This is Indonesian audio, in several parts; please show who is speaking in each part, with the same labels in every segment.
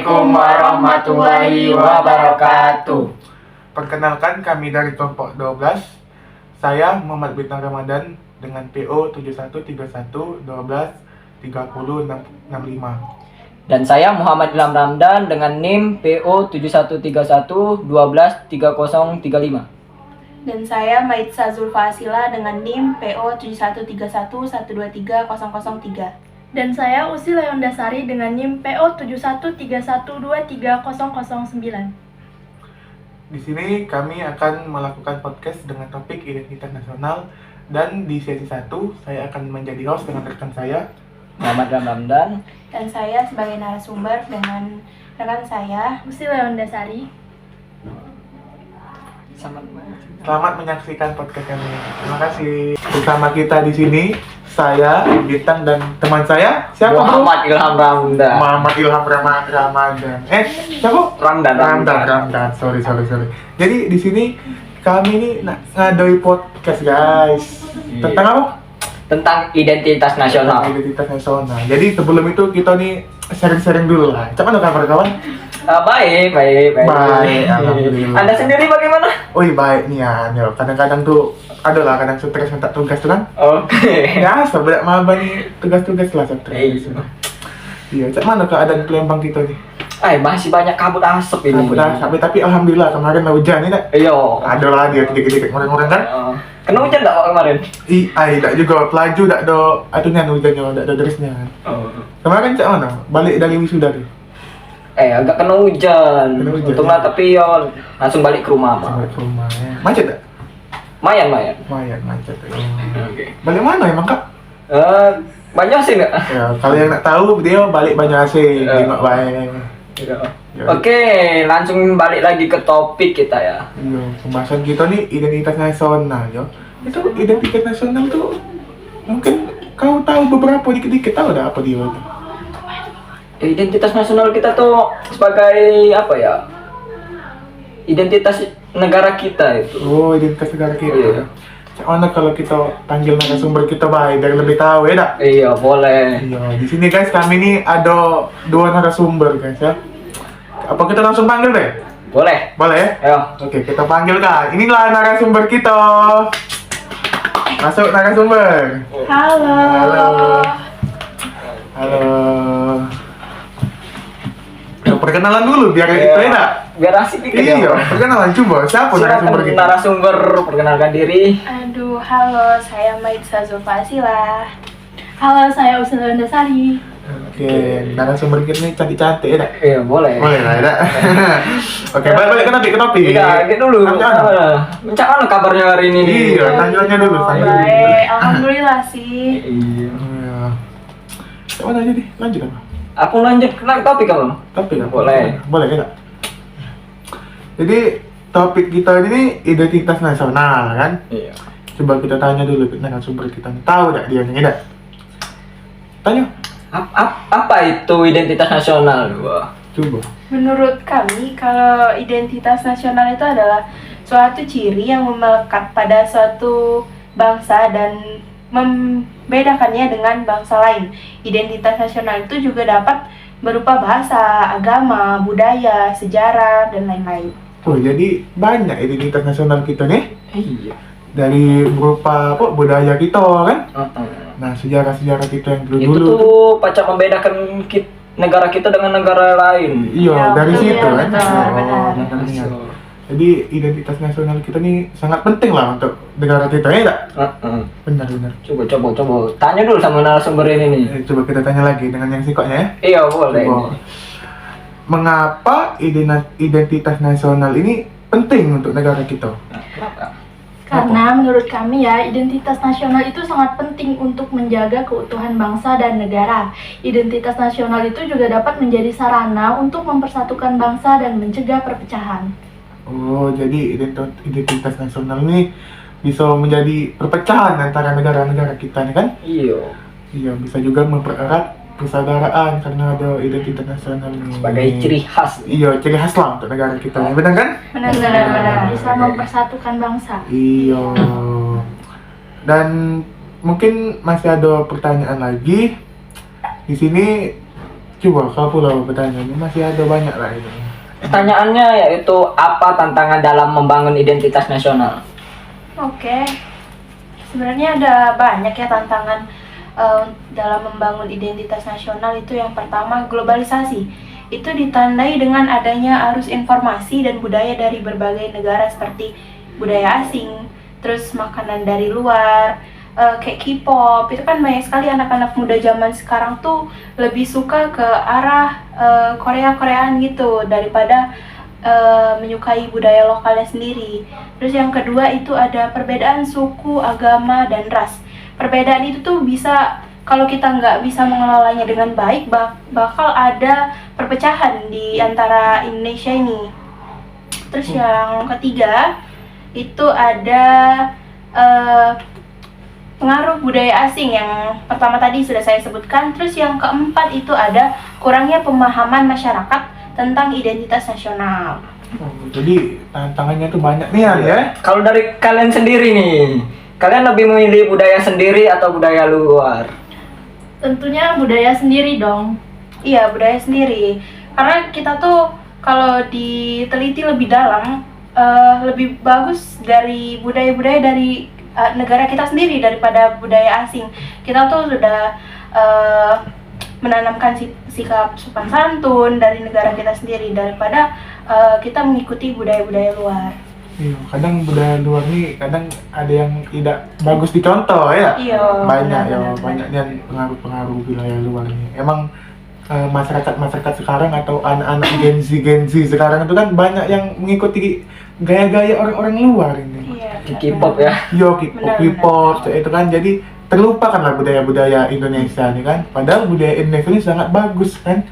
Speaker 1: Assalamualaikum warahmatullahi wabarakatuh.
Speaker 2: Perkenalkan, kami dari kelompok 12. Saya Muhammad Bintang Ramadan dengan PO 7131123065.
Speaker 1: Dan saya Muhammad Ilham Ramdan dengan NIM PO 7131123035.
Speaker 3: Dan saya Maitza Zulfa Asila dengan NIM PO 7131123003.
Speaker 4: Dan saya Usi Leondasari dengan NIM PO 7131230009.
Speaker 2: Di sini kami akan melakukan podcast dengan topik identitas nasional, dan di sesi 1 saya akan menjadi host dengan rekan saya
Speaker 1: Muhammad Ilham Ramdan.
Speaker 3: Dan saya sebagai narasumber dengan rekan saya
Speaker 4: Usi Leondasari.
Speaker 2: Selamat menyaksikan podcast kami. Terima kasih. Bersama kita di sini saya Bintang dan teman saya siapa?
Speaker 1: Muhammad Ilham Ramdan.
Speaker 2: Muhammad Ilham Ramadan. Siapa? Ramdan. Sorry. Jadi di sini kami ini ngadoi podcast, guys.
Speaker 1: Iya.
Speaker 2: Tentang apa?
Speaker 1: Tentang identitas nasional.
Speaker 2: Identitas nasional. Jadi sebelum itu kita nih sharing-sharing dulu lah. Cuman kabar kawan?
Speaker 1: Baik.
Speaker 2: Baik, alhamdulillah.
Speaker 1: Anda sendiri bagaimana?
Speaker 2: Baik nih ya. Kadang-kadang tuh adalah kadang stres minta tugas tuh kan.
Speaker 1: Oke.
Speaker 2: Ya, sebenernya maba nih tugas-tugas lah stres. Iya, cak mana keadaan Palembang kita nih?
Speaker 1: Masih banyak kabut asap ini.
Speaker 2: Tapi alhamdulillah kemarin hujan nih tak?
Speaker 1: Iya.
Speaker 2: Ada lah dia dikit-dikit ngoreng-ngoreng kan?
Speaker 1: Kena hujan tak kemarin?
Speaker 2: Tak juga, pelaju tak ada atunya hujannya, tak ada derisnya kan? Kemarin cak mana? Balik dari wisuda tuh?
Speaker 1: Agak kena hujan. Untunglah tapi langsung balik ke rumah.
Speaker 2: Sampai ke rumah ya. Macet tak?
Speaker 1: Mayan.
Speaker 2: Lumayan macet ya.
Speaker 1: Oke.
Speaker 2: Balik mana emang kak?
Speaker 1: Banyak sih nggak?
Speaker 2: Ya, kalau yang nak tahu dia balik Banyuasin, di Mak Bae. Ya.
Speaker 1: Oke, langsung balik lagi ke topik kita ya.
Speaker 2: Iya, pembahasan kita nih identitas nasional ya. Itu identitas nasional tuh mungkin kau tahu beberapa dikit-dikit, tahu ada apa dia tuh?
Speaker 1: Identitas nasional kita tuh sebagai apa ya? Identitas negara kita itu.
Speaker 2: Oh, identitas negara kita.
Speaker 1: Iya.
Speaker 2: Mana kalau kita panggil narasumber kita baik biar lebih tahu ya dak?
Speaker 1: Iya, boleh.
Speaker 2: Iya, di sini guys kami nih ada 2 narasumber guys ya. Apa kita langsung panggil deh?
Speaker 1: Boleh.
Speaker 2: Boleh ya?
Speaker 1: Ayo.
Speaker 2: Oke, kita panggil kak. Inilah narasumber kita. Masuk narasumber.
Speaker 4: Halo.
Speaker 2: Ya, perkenalan dulu biar itu ya dak?
Speaker 1: Biar asik dikit
Speaker 2: Iya,
Speaker 1: ya.
Speaker 2: perkenalan coba. Siapa narasumber
Speaker 1: Silakan
Speaker 2: kita?
Speaker 1: narasumber, perkenalkan diri.
Speaker 3: Aduh, halo, saya Maitza Zulfa Asila.
Speaker 4: Halo, saya Usi Leondasari.
Speaker 2: Oke, narasumber kita nih cantik-cantik ya dak?
Speaker 1: Iya, boleh.
Speaker 2: Boleh lah ya dak? Oke, balik ke topik.
Speaker 1: Iya, gitu dulu. Mencak mana kabarnya hari ini nih?
Speaker 2: Iya, tanggalannya dulu.
Speaker 3: Baik, alhamdulillah sih.
Speaker 1: Iya.
Speaker 2: Iya. Mana aja nih? Lanjut apa?
Speaker 1: Aku lanjut ke topik kamu.
Speaker 2: Topik apa?
Speaker 1: Boleh.
Speaker 2: Boleh ya dak? Jadi topik kita ini identitas nasional kan?
Speaker 1: Iya.
Speaker 2: Coba kita tanya dulu ke narasumber kita. Tahu tak dia nih, dak? Tanya.
Speaker 1: Apa itu identitas nasional? Wah.
Speaker 2: Coba.
Speaker 3: Menurut kami, kalau identitas nasional itu adalah suatu ciri yang melekat pada suatu bangsa dan membedakannya dengan bangsa lain. Identitas nasional itu juga dapat berupa bahasa, agama, budaya, sejarah, dan lain-lain.
Speaker 2: Oh, jadi banyak identitas nasional kita nih.
Speaker 1: Iya.
Speaker 2: Dari berupa apa budaya kita kan? Nah, sejarah-sejarah kita yang
Speaker 1: Itu
Speaker 2: dulu-dulu.
Speaker 1: tuh pacak membedakan negara kita dengan negara lain.
Speaker 2: Iya,
Speaker 3: Ya,
Speaker 2: dari
Speaker 3: betul,
Speaker 2: situ
Speaker 3: ya,
Speaker 2: kan.
Speaker 3: benar.
Speaker 2: Makanya. Jadi identitas nasional kita nih sangat penting lah untuk negara kita ya, tak? Benar.
Speaker 1: Coba. Tanya dulu sama narasumber ini nih.
Speaker 2: Coba kita tanya lagi dengan yang sikoknya ya.
Speaker 1: Iya, boleh.
Speaker 2: Coba. Mengapa identitas nasional ini penting untuk negara kita?
Speaker 4: Karena menurut kami ya, identitas nasional itu sangat penting untuk menjaga keutuhan bangsa dan negara. Identitas nasional itu juga dapat menjadi sarana untuk mempersatukan bangsa dan mencegah perpecahan.
Speaker 2: Oh, jadi identitas nasional ini bisa menjadi perpecahan antara negara-negara kita nih kan?
Speaker 1: Iya.
Speaker 2: Iya, bisa juga mempererat persaudaraan karena ada identitas nasional ini.
Speaker 1: Sebagai ciri khas.
Speaker 2: Iya, ciri khas lah untuk negara kita. Benar kan?
Speaker 3: Benar.
Speaker 4: Bisa mempersatukan bangsa.
Speaker 2: Iya. Dan mungkin masih ada pertanyaan lagi. Di sini Coba kau pula bertanya, ini masih ada banyak lah itu.
Speaker 1: Pertanyaannya yaitu apa tantangan dalam membangun identitas nasional?
Speaker 3: Oke, sebenarnya ada banyak ya tantangan dalam membangun identitas nasional. Itu yang pertama, globalisasi. Itu ditandai dengan adanya arus informasi dan budaya dari berbagai negara seperti budaya asing, terus makanan dari luar, kayak K-pop. Itu kan banyak sekali anak-anak muda zaman sekarang tuh lebih suka ke arah Korea-Koreaan gitu daripada menyukai budaya lokalnya sendiri. Terus yang kedua itu ada perbedaan suku, agama, dan ras. Perbedaan itu tuh bisa, kalau kita nggak bisa mengelolanya dengan baik, bakal ada perpecahan di antara Indonesia ini. Terus yang ketiga itu ada pengaruh budaya asing yang pertama tadi sudah saya sebutkan. Terus yang keempat itu ada kurangnya pemahaman masyarakat tentang identitas nasional.
Speaker 2: Jadi tantangannya tuh banyak nih ya.
Speaker 1: Kalau dari kalian sendiri nih, kalian lebih memilih budaya sendiri atau budaya luar?
Speaker 4: Tentunya budaya sendiri dong.
Speaker 3: Iya, budaya sendiri. Karena kita tuh kalau diteliti lebih dalam, lebih bagus dari budaya-budaya dari negara kita sendiri daripada budaya asing. Kita tuh sudah menanamkan sikap sopan santun dari negara kita sendiri daripada kita mengikuti budaya-budaya luar.
Speaker 2: Iya, kadang budaya luar nih kadang ada yang tidak bagus dicontoh ya.
Speaker 3: Iya.
Speaker 2: Banyak ya,
Speaker 3: benar-benar.
Speaker 2: banyak yang pengaruh-pengaruh wilayah luar nih. Emang masyarakat sekarang atau anak-anak Gen Z sekarang itu kan banyak yang mengikuti gaya-gaya orang-orang luar ini.
Speaker 3: Iya.
Speaker 1: K-pop ya.
Speaker 2: Yo,
Speaker 3: Benar,
Speaker 2: K-pop itu kan jadi terlupakan lah budaya-budaya Indonesia nih kan. Padahal budaya Indonesia ini sangat bagus kan.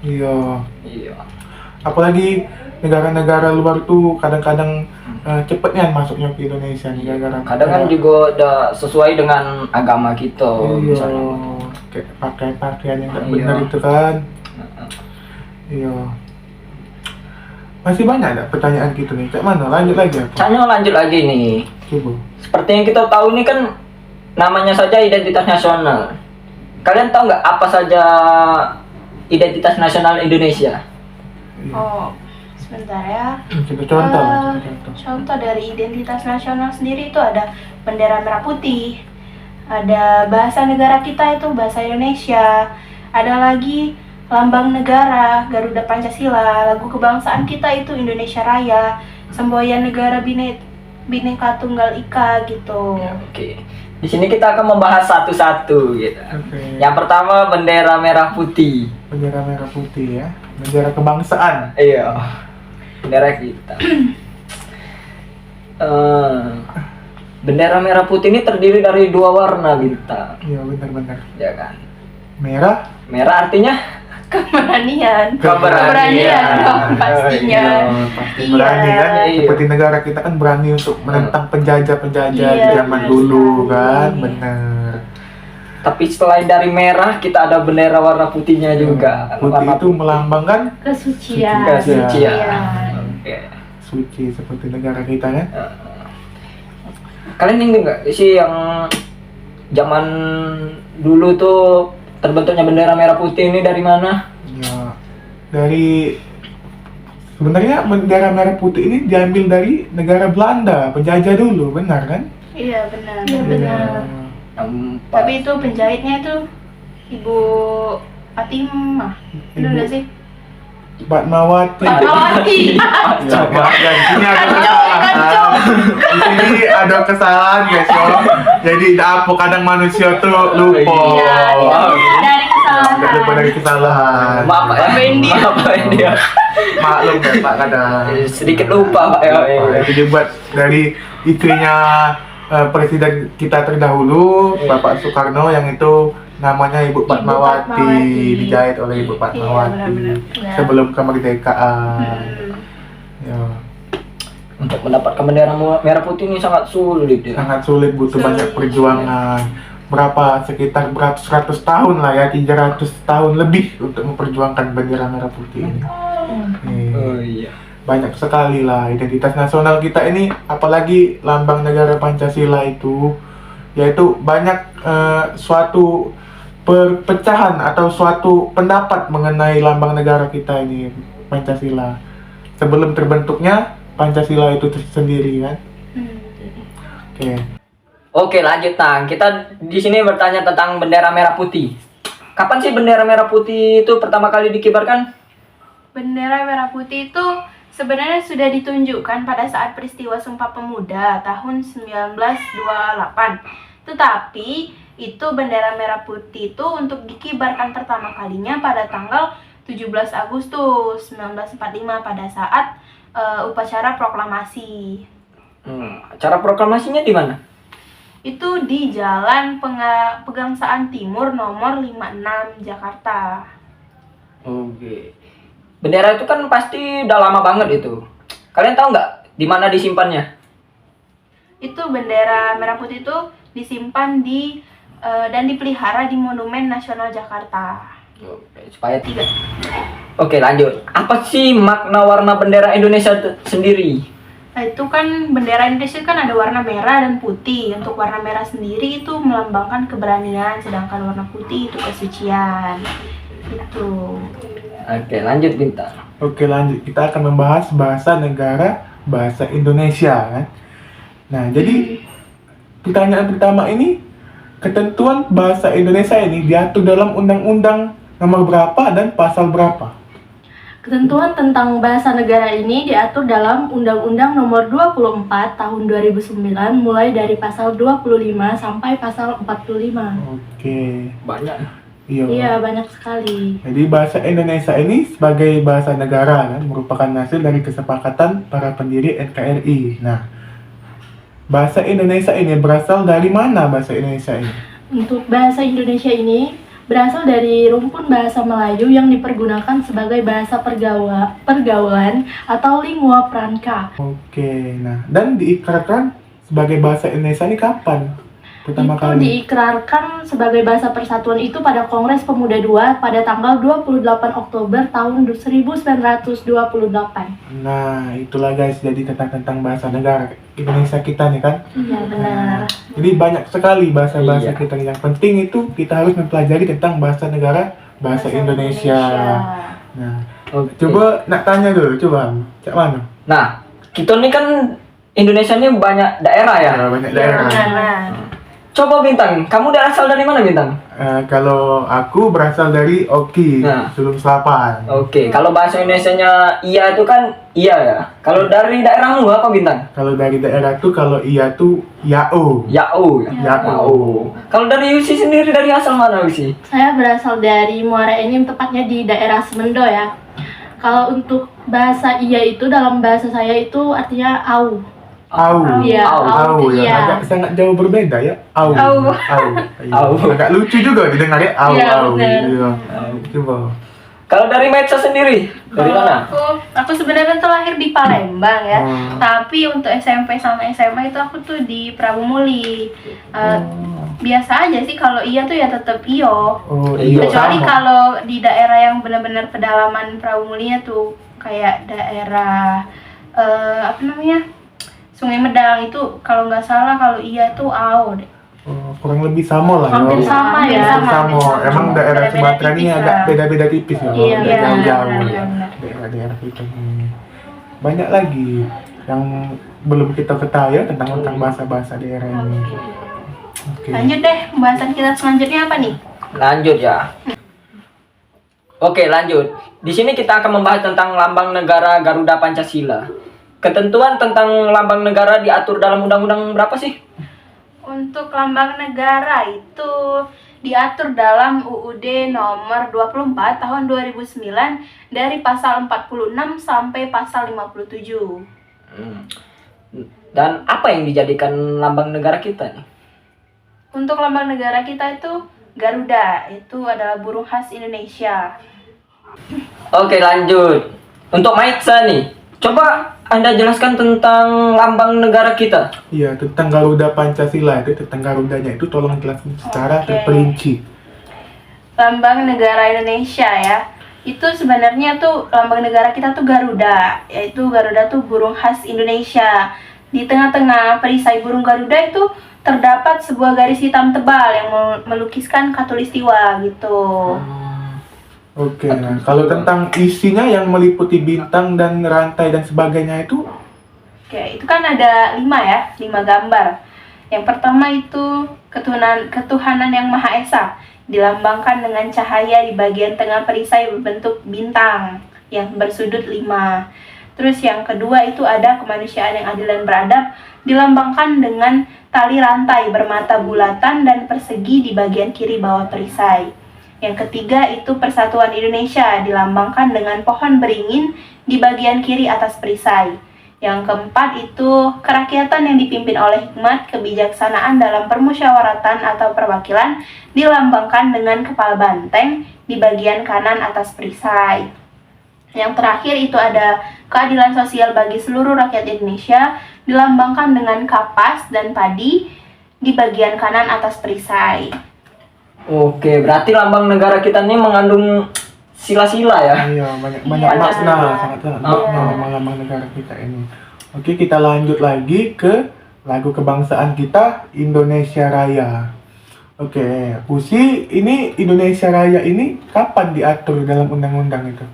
Speaker 2: Iya.
Speaker 1: Iya.
Speaker 2: Apalagi negara-negara luar tuh kadang-kadang cepetnya masuknya ke Indonesia nih gara-gara
Speaker 1: Kadang kan juga udah sesuai dengan agama kita.
Speaker 2: iya,
Speaker 1: Misalnya.
Speaker 2: kayak pakaian yang nggak
Speaker 1: Iya.
Speaker 2: benar itu kan. Iya. Masih banyak ada pertanyaan gitu nih. Kayak mana? Lanjut lagi apa?
Speaker 1: Canya lanjut lagi nih.
Speaker 2: Coba.
Speaker 1: Seperti yang kita tahu ini kan namanya saja identitas nasional. Kalian tahu nggak apa saja identitas nasional Indonesia?
Speaker 2: Iya.
Speaker 3: Oh, sebentar ya.
Speaker 2: Kita contoh.
Speaker 3: Eh,
Speaker 2: Kita contoh.
Speaker 3: Contoh dari identitas nasional sendiri itu ada bendera merah putih, ada bahasa negara kita itu bahasa Indonesia, ada lagi lambang negara Garuda Pancasila, lagu kebangsaan kita itu Indonesia Raya, semboyan negara Bhinneka Tunggal Ika gitu.
Speaker 1: Oke. Di sini kita akan membahas satu-satu gitu.
Speaker 2: Oke.
Speaker 1: Yang pertama bendera merah putih.
Speaker 2: Bendera merah putih ya. Bendera kebangsaan.
Speaker 1: Iya. Bendera kita. Bendera merah putih ini terdiri dari dua warna bintang,
Speaker 2: Iya, benar-benar.
Speaker 1: ya kan?
Speaker 2: Merah.
Speaker 1: Merah artinya
Speaker 3: Keberanian.
Speaker 1: Keberanian.
Speaker 3: dong pastinya.
Speaker 2: Iya, pasti
Speaker 3: Iya.
Speaker 2: berani kan.
Speaker 1: Iya.
Speaker 2: Seperti negara kita kan berani untuk menentang penjajah-penjajah
Speaker 3: Iya,
Speaker 2: di zaman
Speaker 3: benar
Speaker 2: dulu
Speaker 3: sekali.
Speaker 2: kan. Benar.
Speaker 1: Tapi selain dari merah kita ada bendera warna putihnya juga.
Speaker 2: Putih
Speaker 1: Warna
Speaker 2: itu melambangkan
Speaker 4: Kesucian.
Speaker 1: kesucian.
Speaker 3: Iya.
Speaker 1: Oke.
Speaker 2: suci seperti negara kita kan.
Speaker 1: Kalian ingat nggak sih yang zaman dulu tuh terbentuknya bendera merah putih ini dari mana?
Speaker 2: Ya, dari sebenarnya bendera merah putih ini diambil dari negara Belanda, penjajah dulu, benar kan?
Speaker 3: Iya benar.
Speaker 4: Iya, benar.
Speaker 3: Tapi itu penjahitnya itu Ibu Fatimah. Itu
Speaker 2: Ibu-
Speaker 3: nggak sih?
Speaker 2: Fatmawati.
Speaker 3: Fatmawati.
Speaker 2: Ya, maaf ya, di sini ada kesalahan. Di sini ada kesalahan guys yo. Jadi apa kadang manusia tuh lupa.
Speaker 3: Iya, dari kesalahan.
Speaker 2: Nggak lupa dari kesalahan.
Speaker 1: Maaf Pak ya.
Speaker 3: Bendy.
Speaker 1: Maaf Pak ya.
Speaker 2: Maklum ya Pak kadang.
Speaker 1: Sedikit lupa Pak ya.
Speaker 2: Itu dibuat dari istrinya presiden kita terdahulu, Bapak Soekarno, yang itu namanya Ibu Fatmawati,
Speaker 4: Fatmawati.
Speaker 2: dijahit oleh Ibu Fatmawati
Speaker 3: benar-benar.
Speaker 4: Ya.
Speaker 2: sebelum kemerdekaan. Ya,
Speaker 1: Untuk mendapatkan bendera merah putih ini sangat sulit ya.
Speaker 2: sangat sulit, butuh
Speaker 3: Sulit.
Speaker 2: banyak perjuangan. Sekitar beratus-ratus tahun lah ya, 300 tahun lebih untuk memperjuangkan bendera merah putih ini.
Speaker 1: Oh iya.
Speaker 2: Banyak sekali lah identitas nasional kita ini, apalagi lambang negara Pancasila itu, yaitu banyak suatu perpecahan atau suatu pendapat mengenai lambang negara kita ini, Pancasila. Sebelum terbentuknya Pancasila itu sendiri kan. Oke.
Speaker 1: Oke, lanjut Tang. Kita di sini bertanya tentang bendera merah putih. Kapan sih bendera merah putih itu pertama kali dikibarkan?
Speaker 3: Bendera merah putih itu sebenarnya sudah ditunjukkan pada saat peristiwa Sumpah Pemuda tahun 1928. Tetapi itu bendera merah putih itu untuk dikibarkan pertama kalinya pada tanggal 17 Agustus 1945 pada saat upacara proklamasi.
Speaker 1: Cara proklamasinya di mana?
Speaker 3: Itu di Jalan Pegangsaan Timur nomor 56 Jakarta.
Speaker 1: Oke. Bendera itu kan pasti udah lama banget itu. Kalian tahu nggak di mana disimpannya?
Speaker 3: Itu bendera merah putih itu disimpan dan dipelihara di Monumen Nasional Jakarta.
Speaker 1: Oke, supaya tidak. Oke, lanjut. Apa sih makna warna bendera Indonesia sendiri?
Speaker 3: Nah, itu kan bendera Indonesia kan ada warna merah dan putih. Untuk warna merah sendiri itu melambangkan keberanian, sedangkan warna putih itu kesucian. Itu.
Speaker 1: Oke, lanjut Bintang.
Speaker 2: Oke, lanjut. Kita akan membahas bahasa negara, bahasa Indonesia kan. Nah, jadi pertanyaan pertama ini, ketentuan bahasa Indonesia ini diatur dalam Undang-Undang nomor berapa dan pasal berapa?
Speaker 4: Ketentuan tentang bahasa negara ini diatur dalam Undang-Undang Nomor 24 Tahun 2009 mulai dari pasal 25 sampai pasal 45.
Speaker 2: Oke.
Speaker 1: Banyak.
Speaker 2: Iya.
Speaker 4: Iya, banyak sekali.
Speaker 2: Jadi bahasa Indonesia ini sebagai bahasa negara kan merupakan hasil dari kesepakatan para pendiri NKRI. Nah, bahasa Indonesia ini berasal dari mana bahasa Indonesia ini?
Speaker 4: Untuk bahasa Indonesia ini berasal dari rumpun bahasa Melayu yang dipergunakan sebagai bahasa pergaulan atau lingua franca.
Speaker 2: Oke, nah dan diikrarkan sebagai bahasa Indonesia ini kapan? Pertama
Speaker 4: Itu
Speaker 2: kali.
Speaker 4: diikrarkan sebagai bahasa persatuan itu pada Kongres Pemuda II pada tanggal 28 Oktober tahun 1928.
Speaker 2: Nah, itulah guys, jadi tentang bahasa negara Indonesia kita nih kan.
Speaker 4: Iya, benar.
Speaker 2: Jadi banyak sekali bahasa-bahasa
Speaker 1: Iya.
Speaker 2: kita. Yang penting itu kita harus mempelajari tentang bahasa negara, bahasa Indonesia. Nah,
Speaker 1: Oke.
Speaker 2: coba nak tanya dulu, coba cak mana?
Speaker 1: Nah, kita ini kan Indonesia ini banyak daerah ya.
Speaker 2: Banyak
Speaker 3: Iya,
Speaker 2: daerah.
Speaker 3: benar.
Speaker 1: Coba Bintang, kamu berasal dari mana Bintang?
Speaker 2: Kalau aku berasal dari Oki,
Speaker 1: Nah.
Speaker 2: Sulung Selapan.
Speaker 1: Oke, kalau bahasa Indonesianya iya itu kan iya ya. Kalau dari daerahmu apa Bintang?
Speaker 2: Kalau dari daerah tuh, kalau iya tuh Yao.
Speaker 1: Yao ya.
Speaker 2: Yao.
Speaker 1: Kalau dari Yusi sendiri dari asal mana Yusi?
Speaker 4: Saya berasal dari Muara Enim, tepatnya di daerah Semendo ya. Kalau untuk bahasa iya itu dalam bahasa saya itu artinya au.
Speaker 2: Au.
Speaker 4: Iya,
Speaker 2: Au
Speaker 4: itu
Speaker 2: ya.
Speaker 4: iya.
Speaker 2: Agak sangat jauh berbeda ya. Au.
Speaker 3: Au.
Speaker 2: Au. Iya.
Speaker 1: Au.
Speaker 2: Agak lucu juga didengarnya au.
Speaker 4: Iya,
Speaker 2: Au.
Speaker 4: benar.
Speaker 2: Iya. Coba.
Speaker 1: Kalau dari Metsa sendiri dari
Speaker 3: Kalau
Speaker 1: mana?
Speaker 3: aku sebenarnya tuh lahir di Palembang ya.
Speaker 2: Oh.
Speaker 3: Tapi untuk SMP sama SMA itu aku tuh di Prabu Muli. Biasa aja sih, kalau iya tuh ya tetap iyo.
Speaker 2: Oh,
Speaker 1: Iya.
Speaker 2: iya.
Speaker 3: Kecuali
Speaker 2: Sama.
Speaker 3: kalau di daerah yang benar-benar pedalaman Prabu Mulinya tuh kayak daerah apa namanya? Sungai Medang itu kalau nggak salah kalau iya tuh ao deh.
Speaker 2: Oh, kurang lebih sama lah.
Speaker 4: Hampir
Speaker 2: ya.
Speaker 4: sama
Speaker 3: Hampir
Speaker 4: ya.
Speaker 3: sama.
Speaker 2: Sama. Emang daerah
Speaker 3: Beda-beda
Speaker 2: Sumatera ini
Speaker 3: tipis
Speaker 2: agak
Speaker 3: lah.
Speaker 2: beda-beda tipis ya.
Speaker 4: Iya,
Speaker 2: Nggak
Speaker 3: iya,
Speaker 2: jauh-jauh.
Speaker 3: benar-benar.
Speaker 2: Daerah-daerah kita. Banyak lagi yang belum kita ketahui ya tentang bahasa-bahasa daerah ini. Oke.
Speaker 3: Lanjut deh, pembahasan kita selanjutnya apa nih?
Speaker 1: Lanjut ya. Oke, lanjut. Di sini kita akan membahas tentang lambang negara Garuda Pancasila. Ketentuan tentang lambang negara diatur dalam undang-undang berapa sih?
Speaker 3: Untuk lambang negara itu diatur dalam UUD nomor 24 tahun 2009 dari pasal 46 sampai pasal 57.
Speaker 1: Dan apa yang dijadikan lambang negara kita nih?
Speaker 3: Untuk lambang negara kita itu Garuda, itu adalah burung khas Indonesia.
Speaker 1: Oke, lanjut. Untuk Maitza nih, coba Anda jelaskan tentang lambang negara kita.
Speaker 2: Iya, tentang Garuda Pancasila itu, tentang Garudanya itu tolong jelasin secara
Speaker 3: Oke.
Speaker 2: terperinci.
Speaker 3: Lambang negara Indonesia ya. Itu sebenarnya tuh lambang negara kita tuh Garuda, yaitu Garuda tuh burung khas Indonesia. Di tengah-tengah perisai burung Garuda itu terdapat sebuah garis hitam tebal yang melukiskan Katulistiwa gitu.
Speaker 2: Oke, nah kalau tentang isinya yang meliputi bintang dan rantai dan sebagainya itu,
Speaker 3: Oke, itu kan ada 5 gambar. Yang pertama itu ketuhanan yang Maha Esa, dilambangkan dengan cahaya di bagian tengah perisai berbentuk bintang yang bersudut 5. Terus yang kedua itu ada kemanusiaan yang adil dan beradab, dilambangkan dengan tali rantai bermata bulatan dan persegi di bagian kiri bawah perisai. Yang ketiga itu persatuan Indonesia, dilambangkan dengan pohon beringin di bagian kiri atas perisai. Yang keempat itu kerakyatan yang dipimpin oleh hikmat kebijaksanaan dalam permusyawaratan atau perwakilan, dilambangkan dengan kepala banteng di bagian kanan atas perisai. Yang terakhir itu ada keadilan sosial bagi seluruh rakyat Indonesia, dilambangkan dengan kapas dan padi di bagian kanan atas perisai.
Speaker 1: Oke, berarti lambang negara kita ini mengandung sila-sila ya.
Speaker 2: iya banyak
Speaker 3: Iya,
Speaker 2: makna,
Speaker 3: ada.
Speaker 2: sangat
Speaker 3: Iya.
Speaker 2: makna lambang negara kita ini. Oke, kita lanjut lagi ke lagu kebangsaan kita, Indonesia Raya. Oke, Usi, ini Indonesia Raya ini kapan diatur dalam undang-undang itu?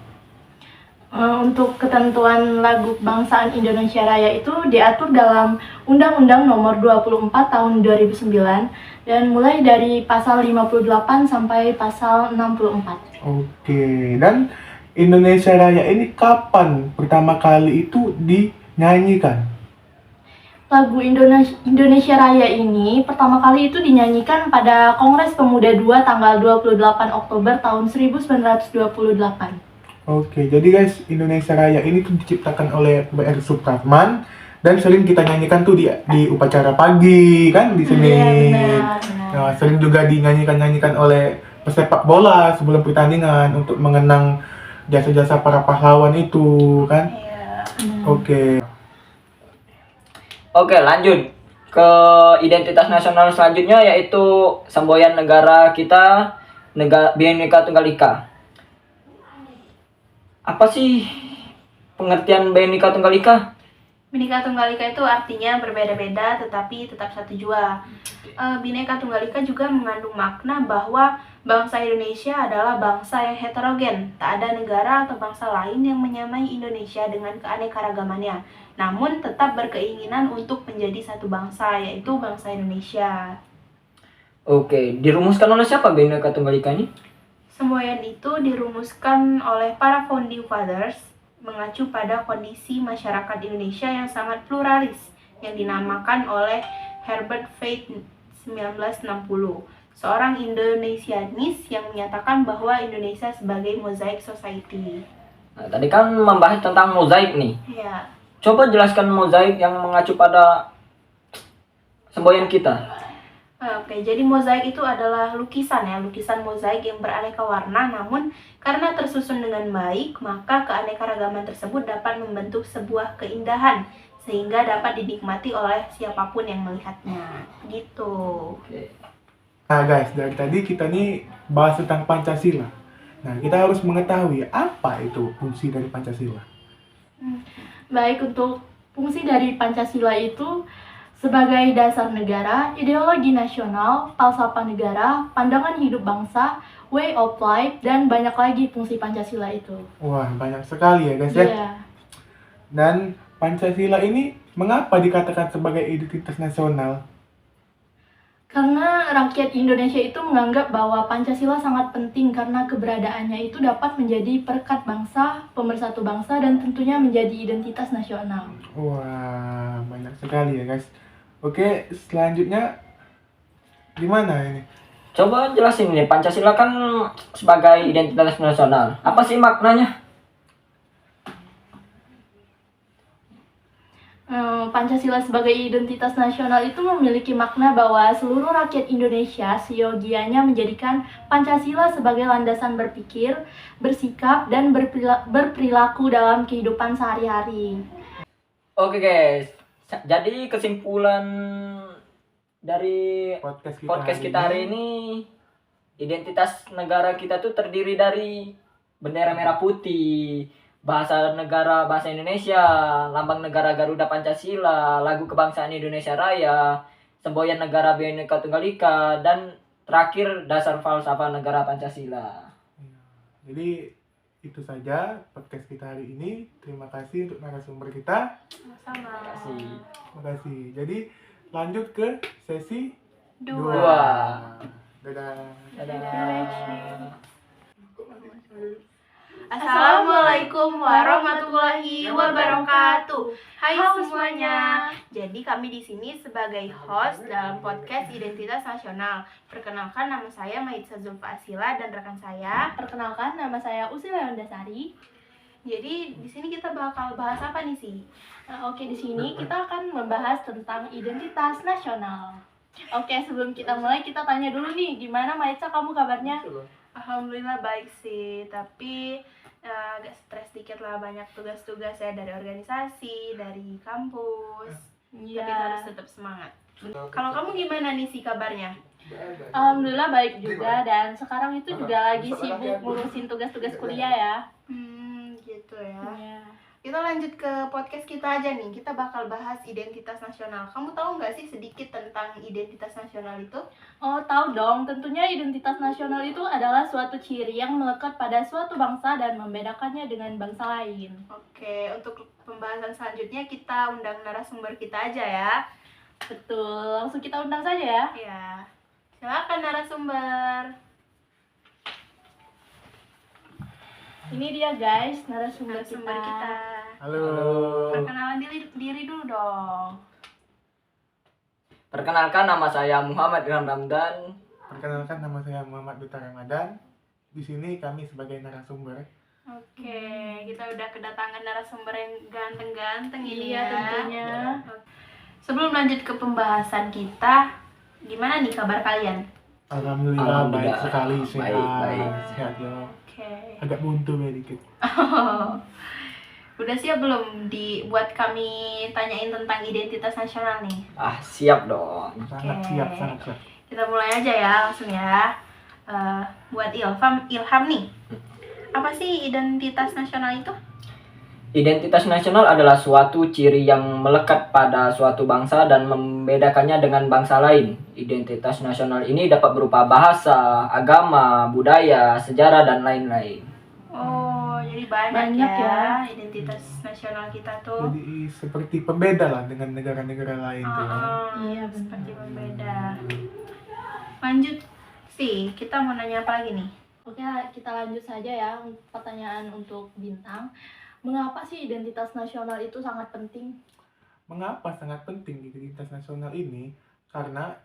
Speaker 4: Untuk ketentuan lagu kebangsaan Indonesia Raya itu diatur dalam Undang-Undang Nomor 24 Tahun 2009 dan mulai dari pasal 58 sampai pasal 64.
Speaker 2: Oke, dan Indonesia Raya ini kapan pertama kali itu dinyanyikan?
Speaker 4: Lagu Indonesia Raya ini pertama kali itu dinyanyikan pada Kongres Pemuda II tanggal 28 Oktober tahun 1928.
Speaker 2: Oke, jadi guys, Indonesia Raya ini tuh diciptakan oleh B.R. Supratman dan sering kita nyanyikan tuh di upacara pagi kan di sini.
Speaker 4: Iya, benar.
Speaker 2: Nah, sering juga dinyanyikan oleh pesepak bola sebelum pertandingan untuk mengenang jasa-jasa para pahlawan itu kan.
Speaker 3: Iya.
Speaker 2: Oke.
Speaker 1: Oke, lanjut ke identitas nasional selanjutnya yaitu semboyan negara kita, Bhinneka Tunggal Ika. Apa sih pengertian Bhinneka Tunggal Ika?
Speaker 3: Bhinneka Tunggal Ika itu artinya berbeda-beda tetapi tetap satu jua. Bhinneka Tunggal Ika juga mengandung makna bahwa bangsa Indonesia adalah bangsa yang heterogen. Tak ada negara atau bangsa lain yang menyamai Indonesia dengan keanekaragamannya, namun tetap berkeinginan untuk menjadi satu bangsa, yaitu bangsa Indonesia.
Speaker 1: Oke, dirumuskan oleh siapa Bhinneka Tunggal Ika ini?
Speaker 3: Semboyan itu dirumuskan oleh para founding fathers mengacu pada kondisi masyarakat Indonesia yang sangat pluralis yang dinamakan oleh Herbert Feith 1960, seorang Indonesianis yang menyatakan bahwa Indonesia sebagai mosaic society.
Speaker 1: Nah, tadi kan membahas tentang mozaik nih.
Speaker 3: Ya,
Speaker 1: Coba jelaskan mozaik yang mengacu pada semboyan kita.
Speaker 3: oke, jadi mozaik itu adalah lukisan mozaik yang beraneka warna, namun karena tersusun dengan baik, maka keanekaragaman tersebut dapat membentuk sebuah keindahan sehingga dapat dinikmati oleh siapapun yang melihatnya. Gitu.
Speaker 1: Oke.
Speaker 2: Nah guys, dari tadi kita nih bahas tentang Pancasila. Nah, kita harus mengetahui apa itu fungsi dari Pancasila.
Speaker 4: Baik, untuk fungsi dari Pancasila itu sebagai dasar negara, ideologi nasional, falsafah negara, pandangan hidup bangsa, way of life, dan banyak lagi fungsi Pancasila itu.
Speaker 2: Wah, banyak sekali ya guys ya.
Speaker 4: Iya.
Speaker 2: Dan Pancasila ini mengapa dikatakan sebagai identitas nasional?
Speaker 4: Karena rakyat Indonesia itu menganggap bahwa Pancasila sangat penting karena keberadaannya itu dapat menjadi perekat bangsa, pemersatu bangsa, dan tentunya menjadi identitas nasional.
Speaker 2: Wah, banyak sekali ya guys. Oke, selanjutnya gimana ini?
Speaker 1: Coba jelasin nih, Pancasila kan sebagai identitas nasional. Apa sih maknanya?
Speaker 4: Pancasila sebagai identitas nasional itu memiliki makna bahwa seluruh rakyat Indonesia seyogianya menjadikan Pancasila sebagai landasan berpikir, bersikap, dan berperilaku dalam kehidupan sehari-hari.
Speaker 1: Oke guys, jadi kesimpulan dari podcast kita hari ini, identitas negara kita tuh terdiri dari bendera merah putih, bahasa negara bahasa Indonesia, lambang negara Garuda Pancasila, lagu kebangsaan Indonesia Raya, semboyan negara Bhinneka Tunggal Ika, dan terakhir dasar falsafah negara Pancasila.
Speaker 2: Jadi itu saja podcast kita hari ini. Terima kasih untuk narasumber kita.
Speaker 3: Sama.
Speaker 2: Terima kasih. Jadi lanjut ke sesi 2.
Speaker 3: Dua.
Speaker 2: Dadah.
Speaker 1: Dadah.
Speaker 3: Assalamualaikum warahmatullahi wabarakatuh. Hai semuanya. Jadi kami di sini sebagai host dalam podcast Identitas Nasional. Perkenalkan, nama saya Maitza Zulfa Asila dan rekan saya.
Speaker 4: Perkenalkan, nama saya Usi Leondasari.
Speaker 3: Jadi di sini kita bakal bahas apa nih sih?
Speaker 4: Nah, oke, di sini kita akan membahas tentang identitas nasional. Oke, sebelum kita mulai, kita tanya dulu nih, gimana Maitza, kamu kabarnya?
Speaker 3: Alhamdulillah baik sih, tapi agak stres dikit lah, banyak tugas-tugas ya dari organisasi, dari kampus. Tapi harus tetap semangat. Kalau kamu gimana nih sih kabarnya?
Speaker 4: Alhamdulillah baik juga, dan sekarang itu juga lagi sibuk ngurusin tugas-tugas kuliah ya.
Speaker 3: Gitu ya.
Speaker 4: Iya.
Speaker 3: Kita lanjut ke podcast kita aja nih. Kita bakal bahas identitas nasional. Kamu tahu nggak sih sedikit tentang identitas nasional itu?
Speaker 4: Oh, tahu dong. Tentunya identitas nasional itu adalah suatu ciri yang melekat pada suatu bangsa dan membedakannya dengan bangsa lain.
Speaker 3: Oke, untuk pembahasan selanjutnya kita undang narasumber kita aja ya.
Speaker 4: Betul, langsung kita undang saja ya.
Speaker 3: Ya, silakan narasumber.
Speaker 4: Ini dia guys, narasumber
Speaker 3: Narasumber
Speaker 4: kita.
Speaker 3: kita.
Speaker 2: Halo.
Speaker 3: Perkenalan diri dulu dong.
Speaker 1: Perkenalkan, nama saya Muhammad Ilham Ramdan.
Speaker 2: Perkenalkan, nama saya Muhammad Duta Ramadan. Di sini kami sebagai narasumber.
Speaker 3: Oke, kita udah kedatangan narasumber yang ganteng-ganteng ini
Speaker 4: Iya,
Speaker 3: ya.
Speaker 4: tentunya.
Speaker 3: Sebelum lanjut ke pembahasan kita, gimana nih kabar kalian?
Speaker 2: Alhamdulillah baik
Speaker 1: Alhamdulillah.
Speaker 2: sekali, sehat.
Speaker 1: Baik.
Speaker 2: Sehat ya.
Speaker 3: Oke.
Speaker 2: Agak buntu ya dikit.
Speaker 3: Udah siap belum dibuat kami tanyain tentang identitas nasional nih?
Speaker 1: Siap dong.
Speaker 2: Sangat
Speaker 3: Oke.
Speaker 2: siap, sangat siap.
Speaker 3: Kita mulai aja ya, langsung ya. Buat Ilham nih, apa sih identitas nasional itu?
Speaker 1: Identitas nasional adalah suatu ciri yang melekat pada suatu bangsa dan membedakannya dengan bangsa lain. Identitas nasional ini dapat berupa bahasa, agama, budaya, sejarah, dan lain-lain.
Speaker 3: Oh, jadi banyak
Speaker 4: Banyak
Speaker 3: ya identitas nasional kita tuh.
Speaker 2: Jadi seperti pembeda lah dengan negara-negara lain tuh. ya.
Speaker 4: Iya, benar.
Speaker 3: Seperti berbeda. Lanjut sih, kita mau nanya apa lagi nih?
Speaker 4: Oke, kita lanjut saja ya. Pertanyaan untuk Bintang. Mengapa sih identitas nasional itu sangat penting?
Speaker 2: Mengapa sangat penting identitas nasional ini? Karena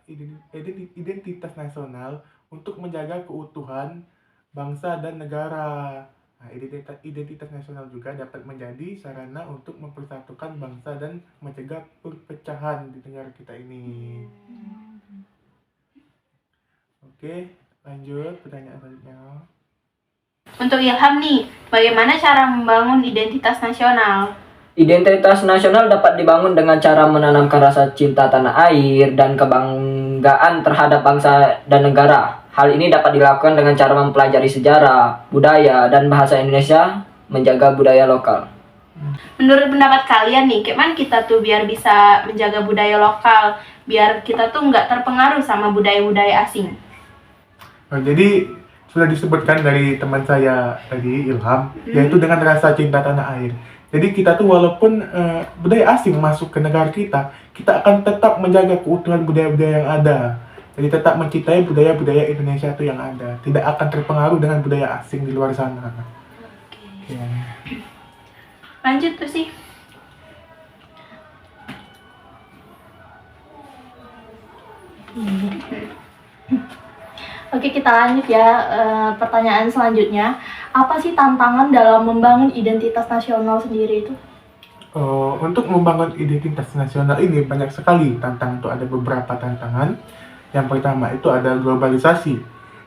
Speaker 2: identitas nasional untuk menjaga keutuhan bangsa dan negara. Nah, identitas nasional juga dapat menjadi sarana untuk mempersatukan bangsa dan mencegah perpecahan di negara kita ini. Oke, lanjut pertanyaan selanjutnya.
Speaker 3: Untuk Ilham nih, bagaimana cara membangun identitas nasional?
Speaker 1: Identitas nasional dapat dibangun dengan cara menanamkan rasa cinta tanah air dan kebanggaan terhadap bangsa dan negara. Hal ini dapat dilakukan dengan cara mempelajari sejarah, budaya, dan bahasa Indonesia, menjaga budaya lokal.
Speaker 3: Menurut pendapat kalian nih, gimana kita tuh biar bisa menjaga budaya lokal, biar kita tuh nggak terpengaruh sama budaya-budaya asing?
Speaker 2: Nah, jadi sudah disebutkan dari teman saya tadi, Ilham, yaitu dengan rasa cinta tanah air. Jadi kita tuh walaupun budaya asing masuk ke negara kita akan tetap menjaga keutuhan budaya-budaya yang ada. Jadi tetap mencintai budaya-budaya Indonesia itu yang ada. Tidak akan terpengaruh dengan budaya asing di luar sana.
Speaker 3: Oke.
Speaker 2: Ya.
Speaker 3: Lanjut tuh sih.
Speaker 4: Oke, kita lanjut ya. Pertanyaan selanjutnya, apa sih tantangan dalam membangun identitas nasional sendiri itu?
Speaker 2: Untuk membangun identitas nasional ini banyak sekali tantangan. Itu ada beberapa tantangan. Yang pertama itu ada globalisasi.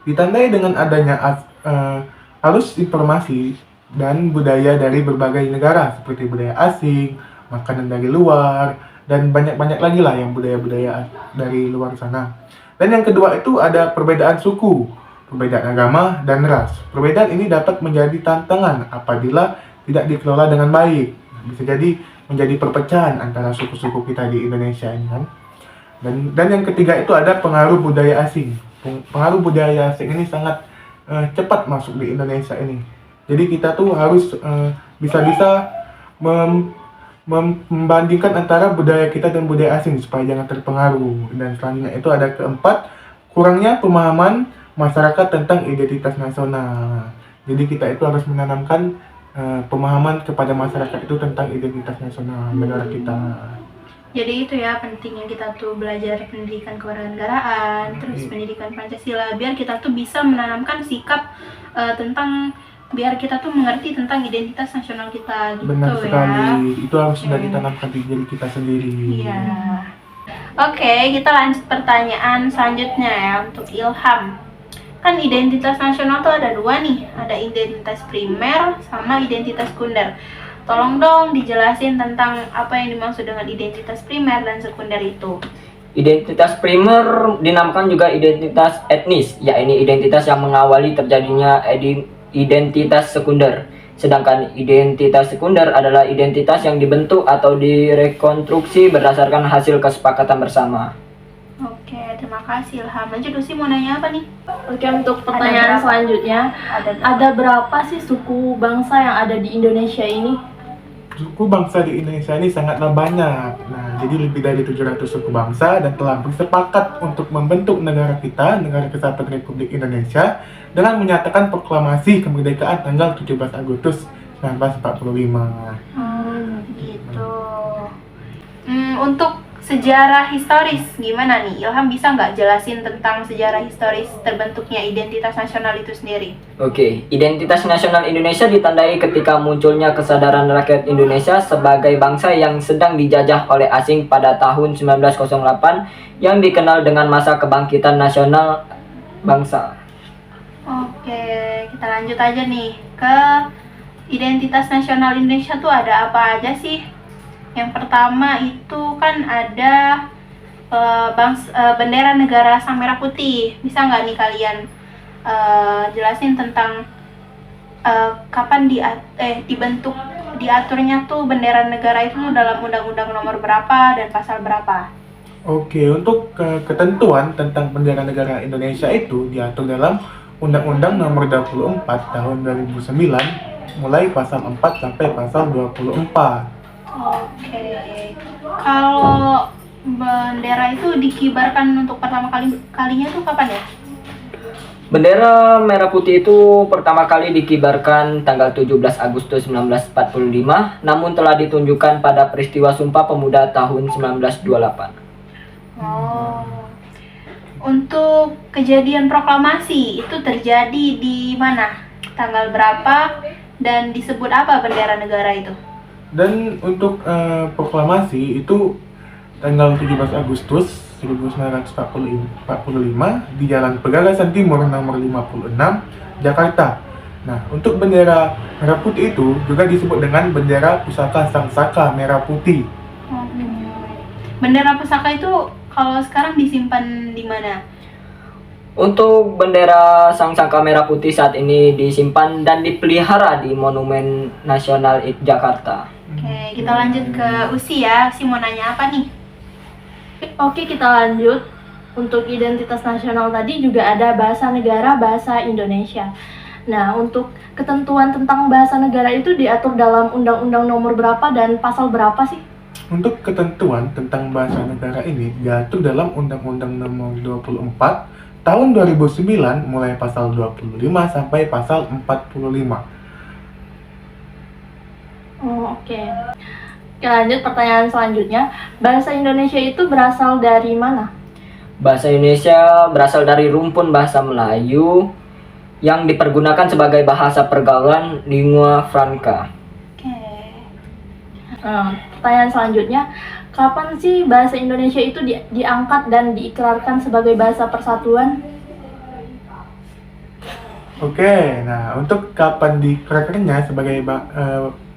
Speaker 2: Ditandai dengan adanya arus informasi dan budaya dari berbagai negara seperti budaya asing, makanan dari luar, dan banyak-banyak lagi lah yang budaya-budaya dari luar sana. Dan yang kedua itu ada perbedaan suku, perbedaan agama, dan ras. Perbedaan ini dapat menjadi tantangan apabila tidak dikelola dengan baik. Bisa jadi menjadi perpecahan antara suku-suku kita di Indonesia ini kan. Dan yang ketiga itu ada pengaruh budaya asing. Pengaruh budaya asing ini sangat cepat masuk di Indonesia ini. Jadi kita tuh harus bisa-bisa membandingkan antara budaya kita dan budaya asing supaya jangan terpengaruh. Dan selanjutnya itu ada keempat, kurangnya pemahaman masyarakat tentang identitas nasional. Jadi kita itu harus menanamkan pemahaman kepada masyarakat itu tentang identitas nasional negara kita.
Speaker 3: Jadi itu ya pentingnya kita tuh belajar pendidikan kewarganegaraan, terus pendidikan Pancasila, biar kita tuh bisa menanamkan sikap biar kita tuh mengerti tentang identitas nasional kita gitu.
Speaker 2: Benar sekali,
Speaker 3: ya.
Speaker 2: itu harus sudah ditanamkan di diri kita sendiri.
Speaker 3: Iya. Oke, kita lanjut pertanyaan selanjutnya ya untuk Ilham. Kan identitas nasional tuh ada dua nih, ada identitas primer sama identitas sekunder. Tolong dong dijelasin tentang apa yang dimaksud dengan identitas primer dan sekunder itu.
Speaker 1: Identitas primer dinamakan juga identitas etnis, yakni identitas yang mengawali terjadinya identitas sekunder. Sedangkan identitas sekunder adalah identitas yang dibentuk atau direkonstruksi berdasarkan hasil kesepakatan bersama.
Speaker 3: Oke, terima kasih Ilham. Lanjut Usi mau nanya apa nih?
Speaker 4: Oke, untuk pertanyaan
Speaker 3: berapa?
Speaker 4: selanjutnya, ada berapa sih suku bangsa yang ada di Indonesia ini?
Speaker 2: Suku bangsa di Indonesia ini sangatlah banyak. Nah, jadi lebih dari 700 suku bangsa dan telah bersepakat untuk membentuk negara kita, Negara Kesatuan Republik Indonesia, dengan menyatakan proklamasi kemerdekaan tanggal 17 Agustus 1945.
Speaker 3: Gitu. Untuk sejarah historis gimana nih? Ilham bisa nggak jelasin tentang sejarah historis terbentuknya identitas nasional itu sendiri?
Speaker 1: Oke, identitas nasional Indonesia ditandai ketika munculnya kesadaran rakyat Indonesia sebagai bangsa yang sedang dijajah oleh asing pada tahun 1908 yang dikenal dengan masa kebangkitan nasional bangsa.
Speaker 3: Oke, kita lanjut aja nih ke identitas nasional Indonesia tuh ada apa aja sih? Yang pertama itu kan ada bendera negara sang merah putih. Bisa nggak nih kalian jelasin tentang kapan diaturnya tuh bendera negara itu dalam Undang-Undang Nomor berapa dan pasal berapa?
Speaker 2: Oke, untuk ketentuan tentang bendera negara Indonesia itu diatur dalam Undang-Undang Nomor 24 Tahun 2009 mulai pasal 4 sampai pasal 24.
Speaker 3: Oke, kalau bendera itu dikibarkan untuk pertama kalinya tuh kapan ya?
Speaker 1: Bendera merah putih itu pertama kali dikibarkan tanggal 17 Agustus 1945, namun telah ditunjukkan pada peristiwa Sumpah Pemuda tahun 1928.
Speaker 3: Untuk kejadian proklamasi itu terjadi di mana? Tanggal berapa dan disebut apa bendera negara itu?
Speaker 2: Dan untuk proklamasi itu tanggal 17 Agustus 1945 di Jalan Pegagasan Timur nomor 56, Jakarta. Nah, untuk bendera merah putih itu juga disebut dengan bendera pusaka Sang Saka Merah Putih.
Speaker 3: Bendera pusaka itu kalau sekarang disimpan di mana?
Speaker 1: Untuk bendera Sang Saka Merah Putih saat ini disimpan dan dipelihara di Monumen Nasional Jakarta.
Speaker 3: Oke, kita lanjut ke Usi ya. Usi mau nanya apa nih?
Speaker 4: Oke, kita lanjut. Untuk identitas nasional tadi juga ada bahasa negara, bahasa Indonesia. Nah, untuk ketentuan tentang bahasa negara itu diatur dalam Undang-Undang Nomor berapa dan pasal berapa sih?
Speaker 2: Untuk ketentuan tentang bahasa negara ini diatur dalam Undang-Undang Nomor 24 Tahun 2009 mulai pasal 25 sampai pasal 45.
Speaker 4: Oke. Kita lanjut pertanyaan selanjutnya. Bahasa Indonesia itu berasal dari mana?
Speaker 1: Bahasa Indonesia berasal dari rumpun bahasa Melayu yang dipergunakan sebagai bahasa pergaulan lingua franca.
Speaker 3: Oke.
Speaker 4: Pertanyaan selanjutnya, kapan sih bahasa Indonesia itu diangkat dan diikrarkan sebagai bahasa persatuan?
Speaker 2: Oke, nah untuk kapan diikrarkannya sebagai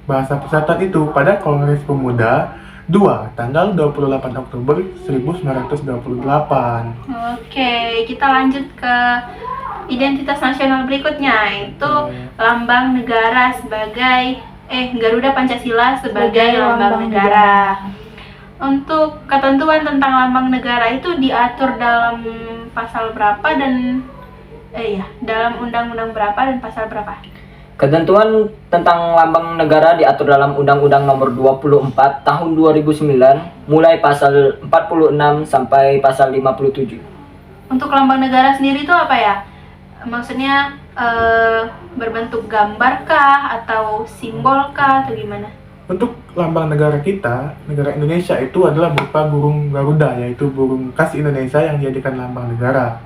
Speaker 2: bahasa persatuan itu pada Kongres Pemuda 2 tanggal 28 Oktober 1928.
Speaker 3: Oke, kita lanjut ke identitas nasional berikutnya, yaitu lambang negara sebagai Garuda Pancasila sebagai
Speaker 4: Sebagai
Speaker 3: lambang
Speaker 4: lambang
Speaker 3: negara. Untuk ketentuan tentang lambang negara itu diatur dalam pasal berapa dan dalam undang-undang berapa dan pasal berapa?
Speaker 1: Ketentuan tentang lambang negara diatur dalam Undang-Undang Nomor 24 Tahun 2009 mulai pasal 46 sampai pasal 57.
Speaker 3: Untuk lambang negara sendiri itu apa ya? Maksudnya berbentuk gambar kah atau simbol kah atau gimana?
Speaker 2: Untuk lambang negara kita, negara Indonesia itu adalah berupa burung Garuda, yaitu burung khas Indonesia yang dijadikan lambang negara.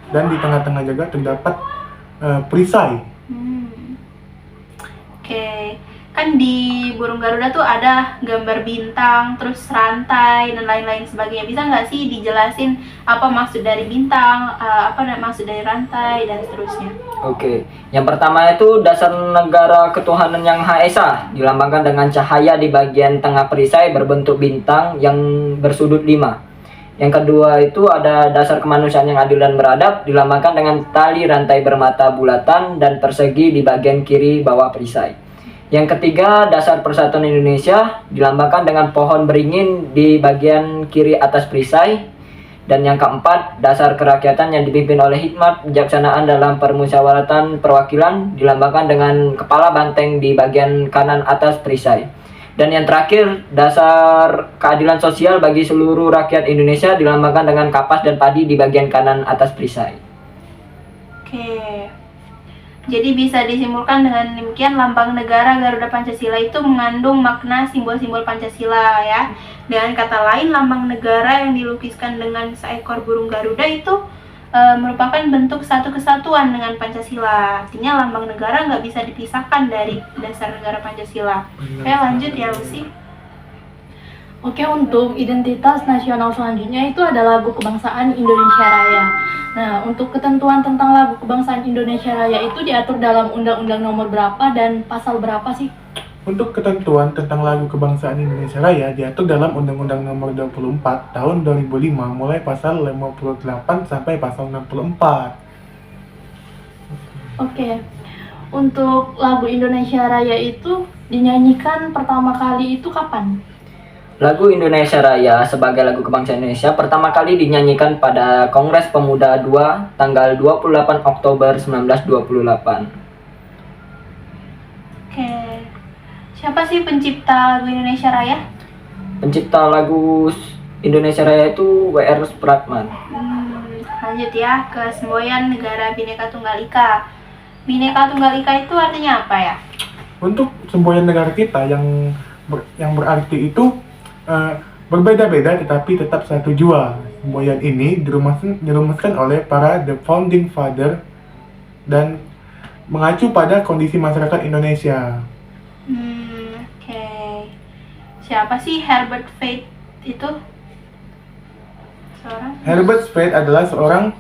Speaker 2: Dan di tengah-tengah juga terdapat perisai.
Speaker 3: Oke, kan di burung Garuda tuh ada gambar bintang, terus rantai dan lain-lain sebagainya. Bisa nggak sih dijelasin apa maksud dari bintang, apa maksud dari rantai dan seterusnya?
Speaker 1: Oke, yang pertama itu dasar negara ketuhanan yang Maha Esa, dilambangkan dengan cahaya di bagian tengah perisai berbentuk bintang yang bersudut 5. Yang kedua itu ada dasar kemanusiaan yang adil dan beradab, dilambangkan dengan tali rantai bermata bulatan dan persegi di bagian kiri bawah perisai. Yang ketiga, dasar persatuan Indonesia, dilambangkan dengan pohon beringin di bagian kiri atas perisai. Dan yang keempat, dasar kerakyatan yang dipimpin oleh hikmat bijaksanaan dalam permusyawaratan perwakilan, dilambangkan dengan kepala banteng di bagian kanan atas perisai. Dan yang terakhir, dasar keadilan sosial bagi seluruh rakyat Indonesia, dilambangkan dengan kapas dan padi di bagian kanan atas perisai.
Speaker 3: Oke. Jadi bisa disimpulkan dengan demikian lambang negara Garuda Pancasila itu mengandung makna simbol-simbol Pancasila ya. Dengan kata lain, lambang negara yang dilukiskan dengan seekor burung Garuda itu merupakan bentuk satu kesatuan dengan Pancasila. Artinya lambang negara nggak bisa dipisahkan dari dasar negara Pancasila. Oke, lanjut ya Lucy.
Speaker 4: Oke, untuk identitas nasional selanjutnya itu adalah lagu kebangsaan Indonesia Raya. Nah, untuk ketentuan tentang lagu kebangsaan Indonesia Raya itu diatur dalam Undang-Undang Nomor berapa dan pasal berapa sih?
Speaker 2: Untuk ketentuan tentang lagu kebangsaan Indonesia Raya diatur dalam Undang-Undang Nomor 24 Tahun 2005 mulai pasal 58 sampai pasal 64.
Speaker 4: Oke. Untuk lagu Indonesia Raya itu dinyanyikan pertama kali itu kapan?
Speaker 1: Lagu Indonesia Raya sebagai lagu kebangsaan Indonesia pertama kali dinyanyikan pada Kongres Pemuda II tanggal 28 Oktober 1928.
Speaker 3: Oke. Siapa sih pencipta lagu Indonesia Raya?
Speaker 1: Pencipta lagu Indonesia Raya itu W.R. Supratman.
Speaker 3: Lanjut ya ke semboyan Negara Bhinneka Tunggal Ika. Bhinneka Tunggal Ika itu artinya apa ya?
Speaker 2: Untuk semboyan negara kita yang berarti itu berbeda-beda tetapi tetap satu jua. Semboyan ini dirumuskan oleh para the founding father dan mengacu pada kondisi masyarakat Indonesia.
Speaker 3: Oke. Siapa sih Herbert Faith itu?
Speaker 2: Herbert Faith adalah seorang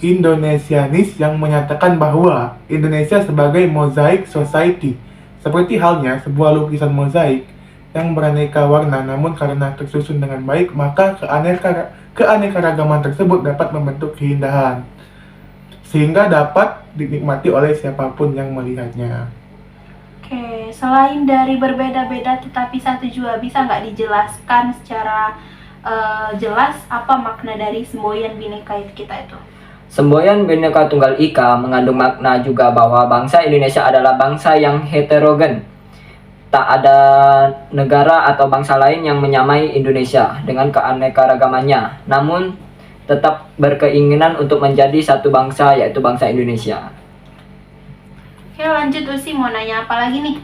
Speaker 2: Indonesianis yang menyatakan bahwa Indonesia sebagai mosaic society, seperti halnya sebuah lukisan mozaik yang beraneka warna, namun karena tersusun dengan baik, maka keanekaragaman tersebut dapat membentuk keindahan, sehingga dapat dinikmati oleh siapapun yang melihatnya.
Speaker 3: Oke, selain dari berbeda-beda tetapi satu jua, bisa nggak dijelaskan secara jelas apa makna dari semboyan Bhinneka kita itu?
Speaker 1: Semboyan Bhinneka Tunggal Ika mengandung makna juga bahwa bangsa Indonesia adalah bangsa yang heterogen. Tak ada negara atau bangsa lain yang menyamai Indonesia dengan keanekaragamannya, namun tetap berkeinginan untuk menjadi satu bangsa, yaitu bangsa Indonesia.
Speaker 3: Oke, lanjut Usi, mau nanya apa lagi nih?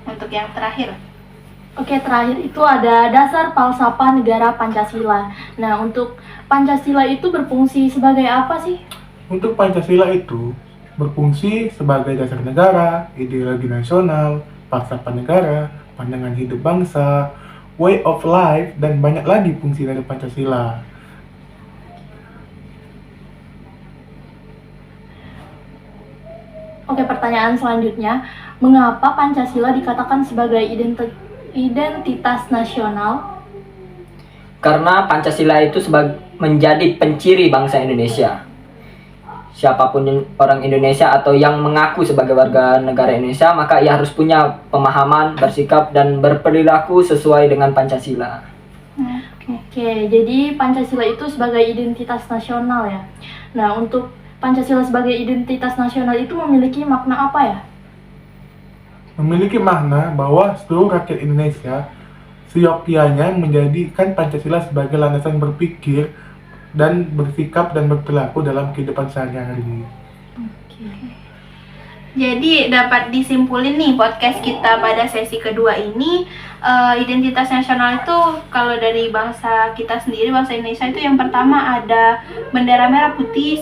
Speaker 3: Untuk yang terakhir.
Speaker 4: Oke, terakhir itu ada dasar falsafah negara Pancasila. Nah, untuk Pancasila itu berfungsi sebagai apa sih?
Speaker 2: Untuk Pancasila itu berfungsi sebagai dasar negara, ideologi nasional, falsafah negara, pandangan hidup bangsa, way of life, dan banyak lagi fungsi dari Pancasila.
Speaker 4: Oke, pertanyaan selanjutnya, mengapa Pancasila dikatakan sebagai identitas nasional?
Speaker 1: Karena Pancasila itu menjadi penciri bangsa Indonesia. siapapun orang Indonesia atau yang mengaku sebagai warga negara Indonesia, maka ia harus punya pemahaman, bersikap, dan berperilaku sesuai dengan Pancasila.
Speaker 4: Oke, jadi Pancasila itu sebagai identitas nasional ya. Nah, untuk Pancasila sebagai identitas nasional itu memiliki makna apa ya?
Speaker 2: Memiliki makna bahwa seluruh rakyat Indonesia seyogyanya menjadikan Pancasila sebagai landasan berpikir dan bersikap dan berperilaku dalam kehidupan sehari-hari.
Speaker 3: Jadi dapat disimpulin nih podcast kita pada sesi kedua ini, identitas nasional itu kalau dari bangsa kita sendiri, bangsa Indonesia itu yang pertama ada bendera merah putih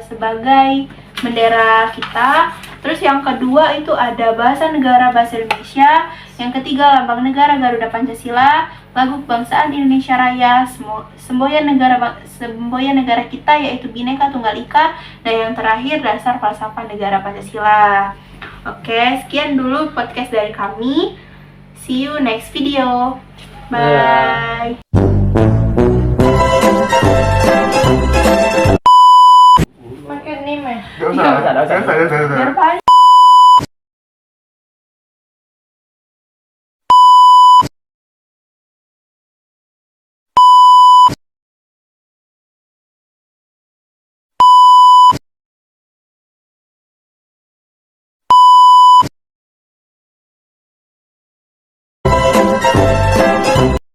Speaker 3: sebagai bendera kita. Terus yang kedua itu ada bahasa negara bahasa Indonesia. Yang ketiga lambang negara Garuda Pancasila, lagu kebangsaan Indonesia Raya, semboyan negara kita yaitu Bhinneka Tunggal Ika, dan yang terakhir dasar falsafah negara Pancasila. Oke, sekian dulu podcast dari kami. See you next video. Bye.
Speaker 4: Pakai name ya?
Speaker 2: Gak usah.
Speaker 1: Gak usah.
Speaker 3: Biar panjang.